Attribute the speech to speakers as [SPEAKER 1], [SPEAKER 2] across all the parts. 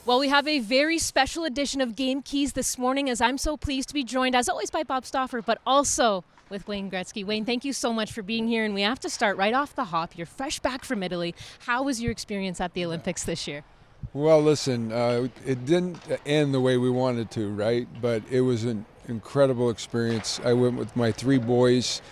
[SPEAKER 1] Well, we have a very special edition of Game Keys this morning, as I'm so pleased to be joined, as always, by Bob Stauffer, but also with Wayne Gretzky. Wayne, thank you so much for being here, and we have to start right off the hop. You're fresh back from Italy. How was your experience at the Olympics this year?
[SPEAKER 2] Well, listen, it didn't end the way we wanted to, right? But it was an incredible experience. I went with my three boys.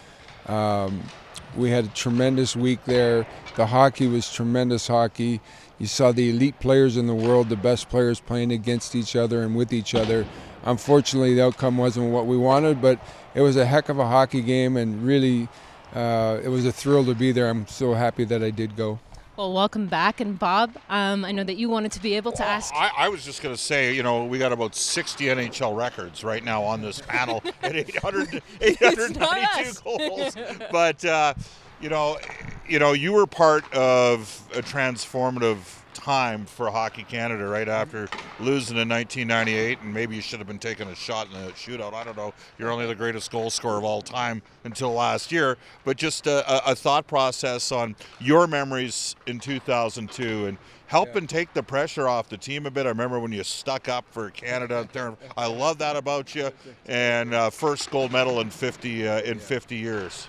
[SPEAKER 2] We had a tremendous week there. The hockey was tremendous hockey. You saw the elite players in the world, the best players playing against each other and with each other. Unfortunately, the outcome wasn't what we wanted, but it was a heck of a hockey game, and really it was a thrill to be there. I'm so happy that I did go.
[SPEAKER 1] Well, welcome back. And Bob, I know that you wanted to be able to ask.
[SPEAKER 3] I was just going to say, we got about 60 NHL records right now on this panel at 892 goals. But, you were part of a transformative time for Hockey Canada right after losing in 1998, and maybe you should have been taking a shot in the shootout. I don't know. You're only the greatest goal scorer of all time until last year. But just a thought process on your memories in 2002 and helping take the pressure off the team a bit. I remember when you stuck up for Canada there. I love that about you. And first gold medal in 50 years.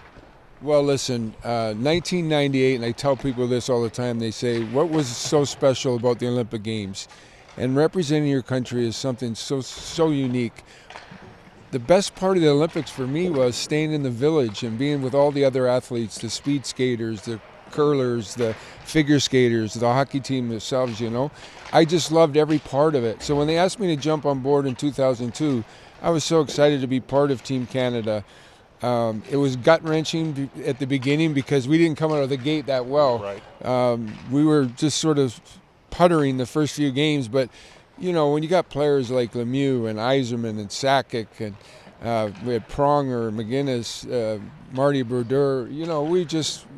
[SPEAKER 2] Well, listen, 1998, and I tell people this all the time, they say, what was so special about the Olympic Games? And representing your country is something so unique. The best part of the Olympics for me was staying in the village and being with all the other athletes, the speed skaters, the curlers, the figure skaters, the hockey team themselves, I just loved every part of it. So when they asked me to jump on board in 2002, I was so excited to be part of Team Canada. It was gut-wrenching at the beginning because we didn't come out of the gate that well.
[SPEAKER 3] Right.
[SPEAKER 2] We were just sort of puttering the first few games, but, when you got players like Lemieux and Yzerman and Sakic, and we had Pronger, McGinnis, Marty Brodeur,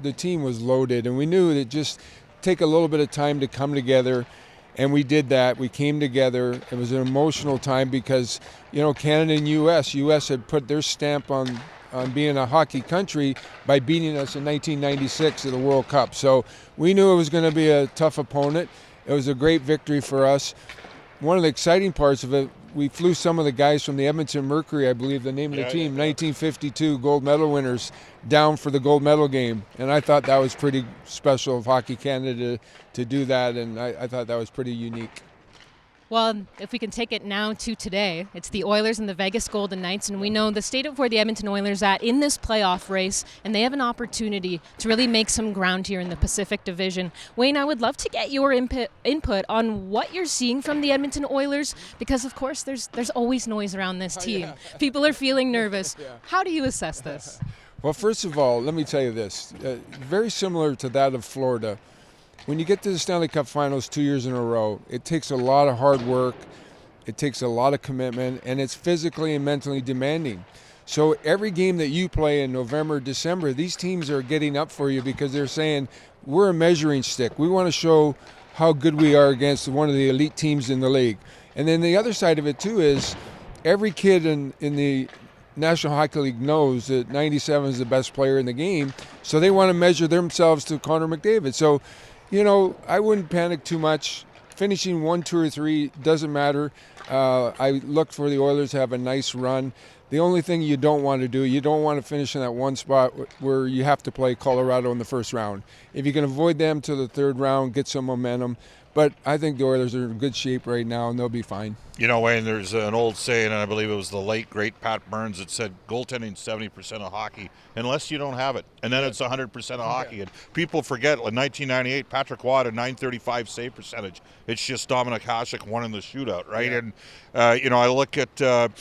[SPEAKER 2] the team was loaded, and we knew it just take a little bit of time to come together, and we did that. We came together. It was an emotional time because, Canada and U.S. had put their stamp on being a hockey country by beating us in 1996 at the World Cup. So we knew it was going to be a tough opponent. It was a great victory for us. One of the exciting parts of it, we flew some of the guys from the Edmonton Mercury, I believe the name of the team, 1952 gold medal winners, down for the gold medal game. And I thought that was pretty special of Hockey Canada to do that, and I thought that was pretty unique.
[SPEAKER 1] Well, if we can take it now to today, it's the Oilers and the Vegas Golden Knights, and we know the state of where the Edmonton Oilers are at in this playoff race, and they have an opportunity to really make some ground here in the Pacific Division. Wayne, I would love to get your input on what you're seeing from the Edmonton Oilers, because, of course, there's always noise around this team. Yeah. People are feeling nervous. Yeah. How do you assess this?
[SPEAKER 2] Well, first of all, let me tell you this. Very similar to that of Florida. When you get to the Stanley Cup Finals 2 years in a row, it takes a lot of hard work, it takes a lot of commitment, and it's physically and mentally demanding. So every game that you play in November, December, these teams are getting up for you because they're saying, we're a measuring stick. We want to show how good we are against one of the elite teams in the league. And then the other side of it, too, is every kid in the National Hockey League knows that 97 is the best player in the game, so they want to measure themselves to Connor McDavid. So, I wouldn't panic too much. Finishing 1, 2, or 3 doesn't matter. I look for the Oilers to have a nice run. The only thing you don't want to do, you don't want to finish in that one spot where you have to play Colorado in the first round. If you can avoid them to the third round, get some momentum. But I think the Oilers are in good shape right now, and they'll be fine.
[SPEAKER 3] Wayne, there's an old saying, and I believe it was the late, great Pat Burns that said, goaltending 70% of hockey, unless you don't have it. And then it's 100% of hockey. And people forget, in 1998, Patrick Watt had a .935 save percentage. It's just Dominic Hasek won in the shootout, right? Yeah. And, I look at,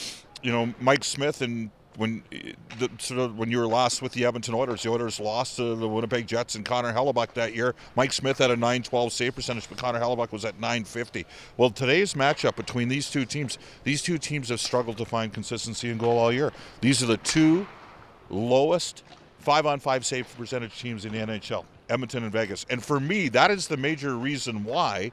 [SPEAKER 3] Mike Smith and when you were last with the Edmonton Oilers, the Oilers lost to the Winnipeg Jets and Connor Hellebuck that year. Mike Smith had a .912 save percentage, but Connor Hellebuck was at .950. Well, today's matchup between these two teams have struggled to find consistency in goal all year. These are the two lowest 5-on-5 save percentage teams in the NHL, Edmonton and Vegas. And for me, that is the major reason why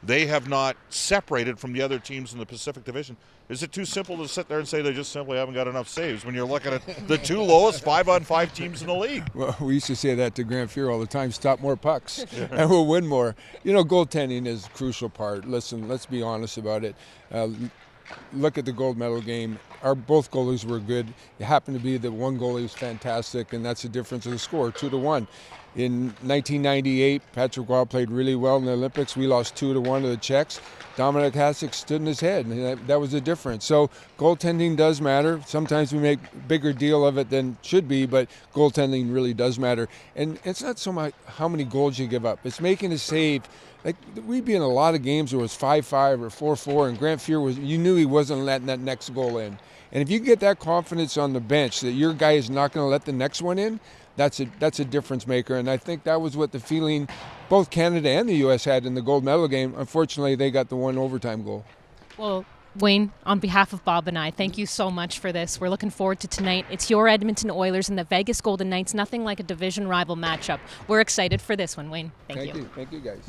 [SPEAKER 3] they have not separated from the other teams in the Pacific Division. Is it too simple to sit there and say they just simply haven't got enough saves when you're looking at the two lowest 5-on-5 teams in the league?
[SPEAKER 2] Well, we used to say that to Grant Fuhr all the time, stop more pucks and we'll win more. You know, goaltending is a crucial part. Listen, let's be honest about it. Look at the gold medal game. Both goalies were good. It happened to be that one goalie was fantastic, and that's the difference of the score, 2-1. In 1998, Patrick Roy played really well in the Olympics. We lost 2-1 to the Czechs. Dominik Hasek stood in his head, and that was the difference. So goaltending does matter. Sometimes we make a bigger deal of it than should be, but goaltending really does matter. And it's not so much how many goals you give up. It's making a save. Like, we'd be in a lot of games where it was 5-5 or 4-4, and Grant Fuhr you knew he wasn't letting that next goal in. And if you get that confidence on the bench that your guy is not going to let the next one in, that's a difference maker. And I think that was what the feeling both Canada and the U.S. had in the gold medal game. Unfortunately, they got the one overtime goal.
[SPEAKER 1] Well, Wayne, on behalf of Bob and I, thank you so much for this. We're looking forward to tonight. It's your Edmonton Oilers and the Vegas Golden Knights. Nothing like a division rival matchup. We're excited for this one, Wayne. Thank you.
[SPEAKER 2] Thank you, guys.